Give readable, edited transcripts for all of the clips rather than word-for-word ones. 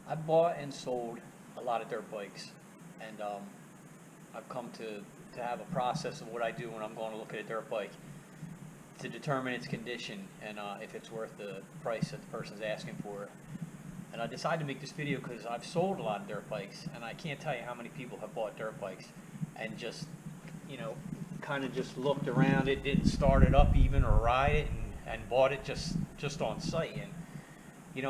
I bought and sold a lot of dirt bikes, and I've come to have a process of what I do when I'm going to look at a dirt bike to determine its condition and if it's worth the price that the person's asking for it. And I decided to make this video because I've sold a lot of dirt bikes, and I can't tell you how many people have bought dirt bikes and just, kind of just looked around it, didn't start it up even or ride it, and bought it just on sight. And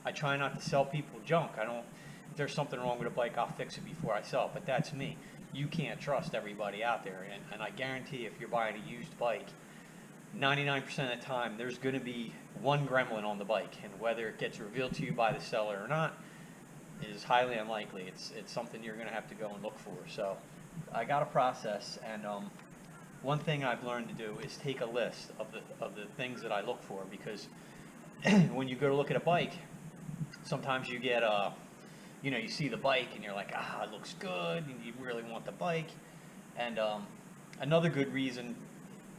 I try not to sell people junk. If there's something wrong with a bike, I'll fix it before I sell it, but that's me. You can't trust everybody out there, and I guarantee if you're buying a used bike, 99% of the time there's going to be one gremlin on the bike, and whether it gets revealed to you by the seller or not is highly unlikely. It's something you're going to have to go and look for. So I got a process, and one thing I've learned to do is take a list of the things that I look for, because when you go to look at a bike, sometimes you get you see the bike and you're like, it looks good, and you really want the bike. And another good reason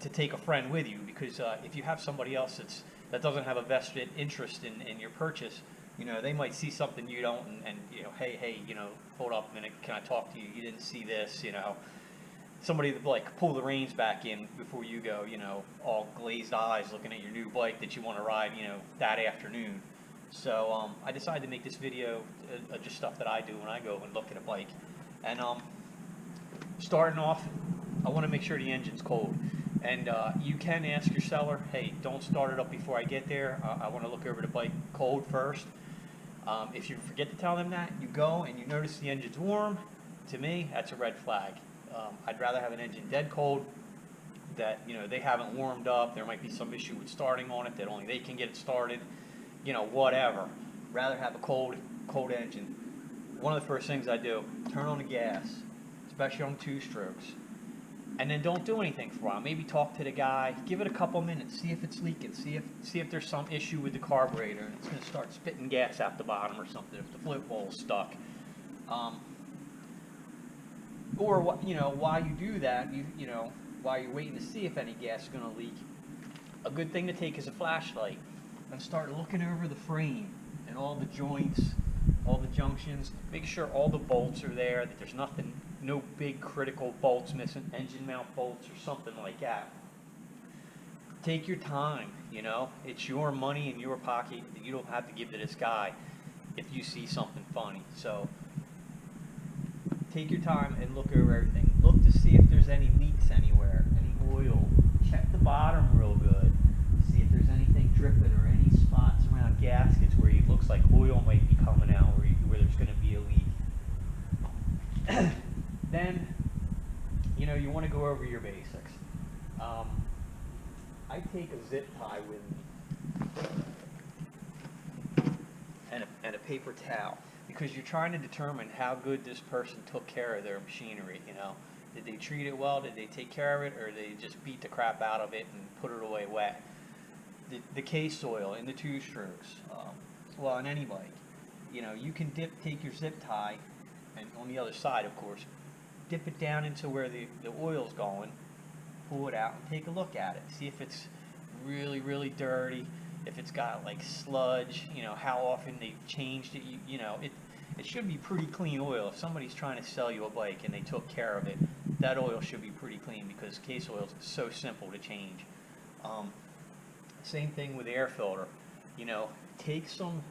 to take a friend with you, because if you have somebody else that doesn't have a vested interest in your purchase, they might see something you don't, and hey, hold up a minute, can I talk to you? You didn't see this, Somebody that like pull the reins back in before you go, all glazed eyes looking at your new bike that you want to ride, that afternoon. So I decided to make this video just stuff that I do when I go and look at a bike. And starting off, I want to make sure the engine's cold. And you can ask your seller, hey, don't start it up before I get there. I want to look over the bike cold first. If you forget to tell them that, you go and you notice the engine's warm, to me, that's a red flag. I'd rather have an engine dead cold that, they haven't warmed up. There might be some issue with starting on it that only they can get it started, whatever. Rather have a cold engine. One of the first things I do, turn on the gas, especially on 2-strokes. And then don't do anything for a while. Maybe talk to the guy, give it a couple minutes, see if it's leaking, see if there's some issue with the carburetor and it's going to start spitting gas out the bottom or something, if the float bowl's stuck. Or while you do that, while you're waiting to see if any gas is going to leak, a good thing to take is a flashlight and start looking over the frame and all the joints, all the junctions. Make sure all the bolts are there, that there's no big critical bolts missing, engine mount bolts or something like that. Take your time, it's your money in your pocket that you don't have to give to this guy if you see something funny. So take your time and look over everything. Look to see if there's any leaks anywhere, any oil. Check the bottom real good. See if there's anything dripping or any spots around gaskets where it looks like oil might be coming out, where there's going to be a leak. Then, you want to go over your basics. I take a zip tie with me and a paper towel, because you're trying to determine how good this person took care of their machinery. Did they treat it well? Did they take care of it, or did they just beat the crap out of it and put it away wet? The case oil in the 2-strokes, well, on any bike, you can take your zip tie, and on the other side, of course, dip it down into where the oil's going, pull it out, and take a look at it. See if it's really, really dirty, if it's got like sludge, how often they've changed it. It should be pretty clean oil. If somebody's trying to sell you a bike and they took care of it, that oil should be pretty clean, because case oil is so simple to change. Same thing with the air filter. Take some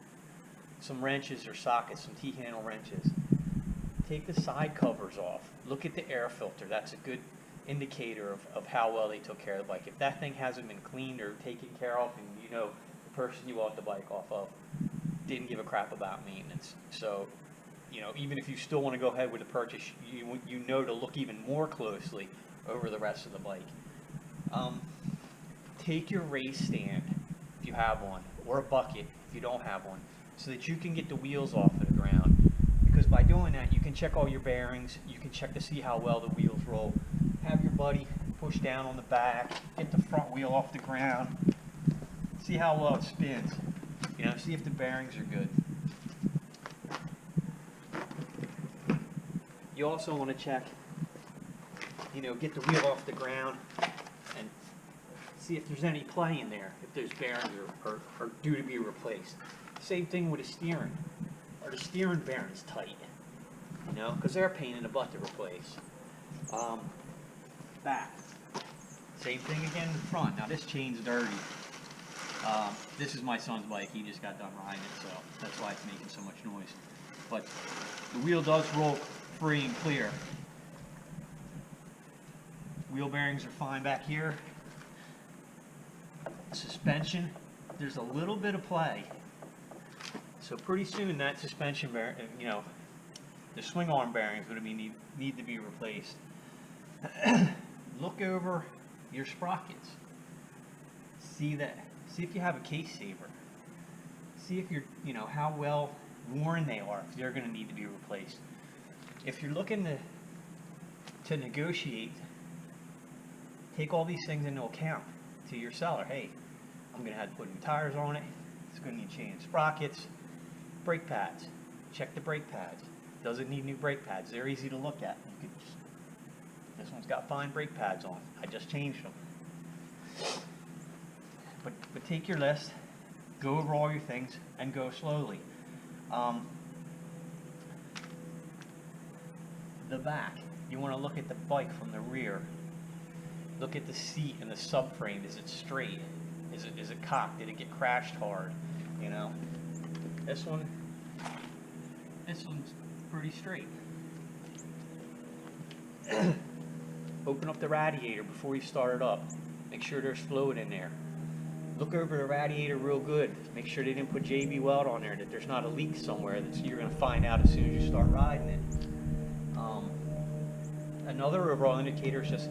wrenches or sockets, some T-handle wrenches. Take the side covers off. Look at the air filter. That's a good indicator of how well they took care of the bike. If that thing hasn't been cleaned or taken care of, and the person you bought the bike off of didn't give a crap about maintenance. So, even if you still want to go ahead with the purchase, you know to look even more closely over the rest of the bike. Take your race stand, if you have one, or a bucket, if you don't have one, so that you can get the wheels off of the ground. Because by doing that, you can check all your bearings, you can check to see how well the wheels roll. Have your buddy push down on the back, get the front wheel off the ground, see how well it spins, see if the bearings are good. You also want to check, get the wheel off the ground and see if there's any play in there, if those bearings are due to be replaced. Same thing with the steering. are the steering bearings tight? You know, because they're a pain in the butt to replace. Back. Same thing again in the front. Now this chain's dirty. This is my son's bike. He just got done riding it, so that's why it's making so much noise. But the wheel does roll free and clear. Wheel bearings are fine back here. Suspension, there's a little bit of play. So pretty soon that suspension bearing, you know, the swing arm bearings would need to be replaced. Look over your sprockets. See if you have a case saver. See if you know, how well worn they are, if they're going to need to be replaced. If you're looking to negotiate, take all these things into account to your seller. Hey, I'm going to have to put new tires on it. It's going to need change sprockets, brake pads. Check the brake pads. Does it need new brake pads? They're easy to look at. You could just, this one's got fine brake pads on. I just changed them. But take your list, go over all your things, and go slowly. The back, you want to look at the bike from the rear. Look at the seat and the subframe. Is it straight? Is it cocked? Did it get crashed hard? You know, this one's pretty straight. Open up the radiator before you start it up. Make sure there's fluid in there. Look over the radiator real good. Make sure they didn't put JB Weld on there, that there's not a leak somewhere that you're going to find out as soon as you start riding it. Another overall indicator is just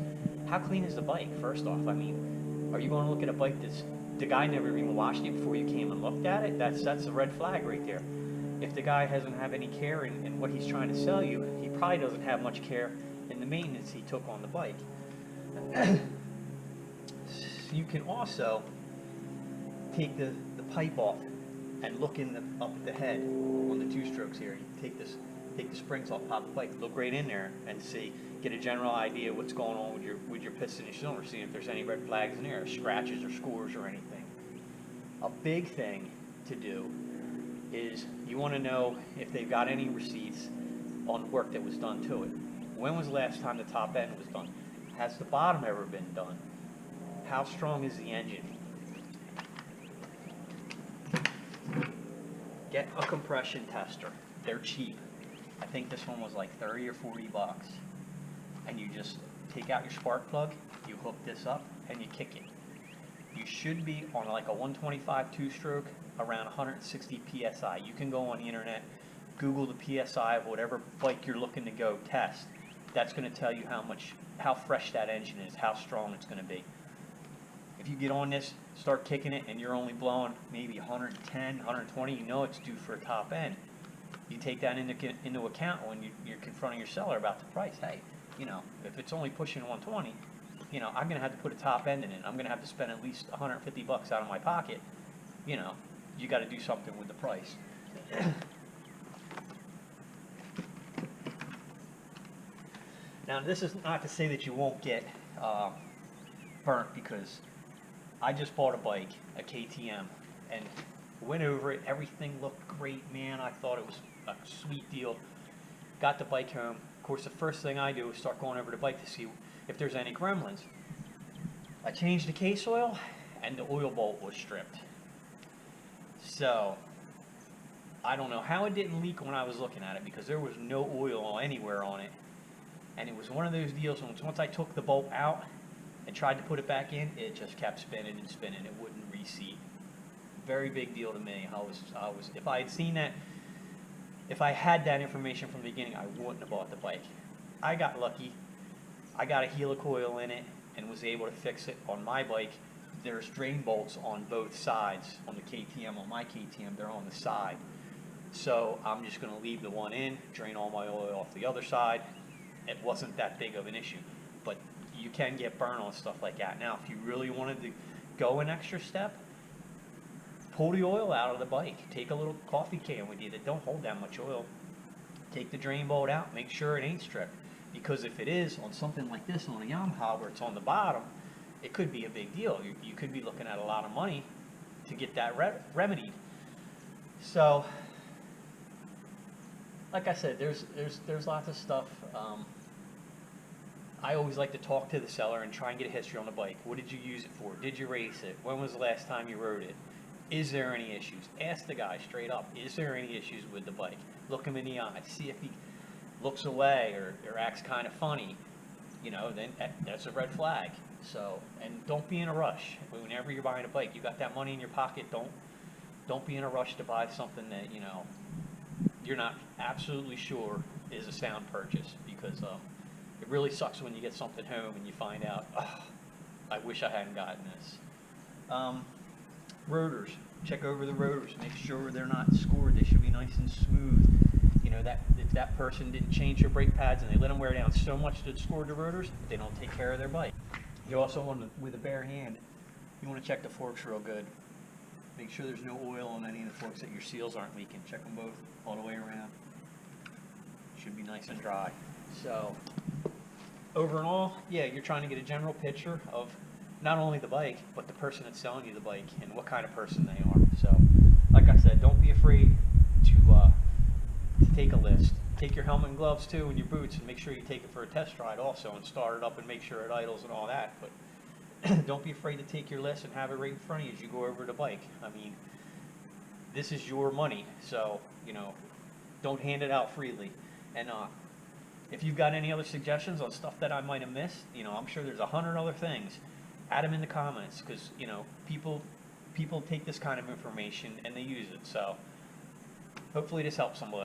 how clean is the bike, first off. I mean, are you going to look at a bike that's, the guy never even washed it before you came and looked at it? That's a red flag right there. If the guy doesn't have any care in what he's trying to sell you, he probably doesn't have much care in the maintenance he took on the bike. You can also take the pipe off and look up at the head on the two-strokes here. You take the springs off, pop the bike, look right in there and see, get a general idea what's going on with your piston and cylinder, see if there's any red flags in there, scratches or scores or anything. A big thing to do is you want to know if they've got any receipts on work that was done to it. When was the last time the top end was done? Has the bottom ever been done? How strong is the engine? Get a compression tester. They're cheap. I think this one was like 30 or 40 bucks. And you just take out your spark plug, you hook this up, and you kick it. You should be on like a 125 two-stroke around 160 PSI. You can go on the internet, Google the PSI of whatever bike you're looking to go test. That's going to tell you how fresh that engine is, how strong it's going to be. If you get on this, start kicking it, and you're only blowing maybe 110, 120, you know it's due for a top end. You take that into account when you're confronting your seller about the price. Hey, you know, if it's only pushing 120, you know, I'm going to have to put a top end in it. I'm going to have to spend at least 150 bucks out of my pocket. You know, you got to do something with the price. Now, this is not to say that you won't get burnt, because I just bought a bike, a KTM, and went over it. Everything looked great, man. I thought it was a sweet deal. Got the bike home. Of course, the first thing I do is start going over the bike to see if there's any gremlins. I changed the case oil, and the oil bolt was stripped. So, I don't know how it didn't leak when I was looking at it, because there was no oil anywhere on it. And it was one of those deals, once I took the bolt out and tried to put it back in, it just kept spinning and spinning. It wouldn't reseat. Very big deal to me. I was if I had seen that, if I had that information from the beginning, I wouldn't have bought the bike. I got lucky. I got a helicoil in it and was able to fix it on my bike. There's drain bolts on both sides. On the KTM, on my KTM, they're on the side. So I'm just going to leave the one in, drain all my oil off the other side. It wasn't that big of an issue. But you can get burned on stuff like that. Now, if you really wanted to go an extra step, pull the oil out of the bike. Take a little coffee can with you that don't hold that much oil. Take the drain bolt out. Make sure it ain't stripped. Because if it is on something like this on a Yamaha where it's on the bottom, it could be a big deal. You could be looking at a lot of money to get that remedied. So like I said, there's lots of stuff. I always like to talk to the seller and try and get a history on the bike. What did you use it for? Did you race it? When was the last time you rode it? Is there any issues? Ask the guy straight up, is there any issues with the bike? Look him in the eye, see if he looks away or acts kind of funny. You know, then that's a red flag. So, and don't be in a rush. Whenever you're buying a bike, you got that money in your pocket, don't be in a rush to buy something that, you know, you're not absolutely sure is a sound purchase, because it really sucks when you get something home and you find out, oh, I wish I hadn't gotten this. Rotors, check over the rotors, make sure they're not scored. They should be nice and smooth. You know, that if that person didn't change their brake pads and they let them wear down so much that it scored the rotors, they don't take care of their bike. You also want to, with a bare hand, you want to check the forks real good. Make sure there's no oil on any of the forks, that your seals aren't leaking. Check them both all the way around. Should be nice and dry. So, overall, yeah, you're trying to get a general picture of not only the bike, but the person that's selling you the bike and what kind of person they are. So, like I said, don't be afraid to take a list. Take your helmet and gloves too, and your boots, and make sure you take it for a test ride also, and start it up and make sure it idles and all that. But don't be afraid to take your list and have it right in front of you as you go over the bike. I mean, this is your money, so, you know, don't hand it out freely. And if you've got any other suggestions on stuff that I might have missed, you know, I'm sure there's 100 other things. Add them in the comments, because, you know, people take this kind of information and they use it. So hopefully this helps somebody.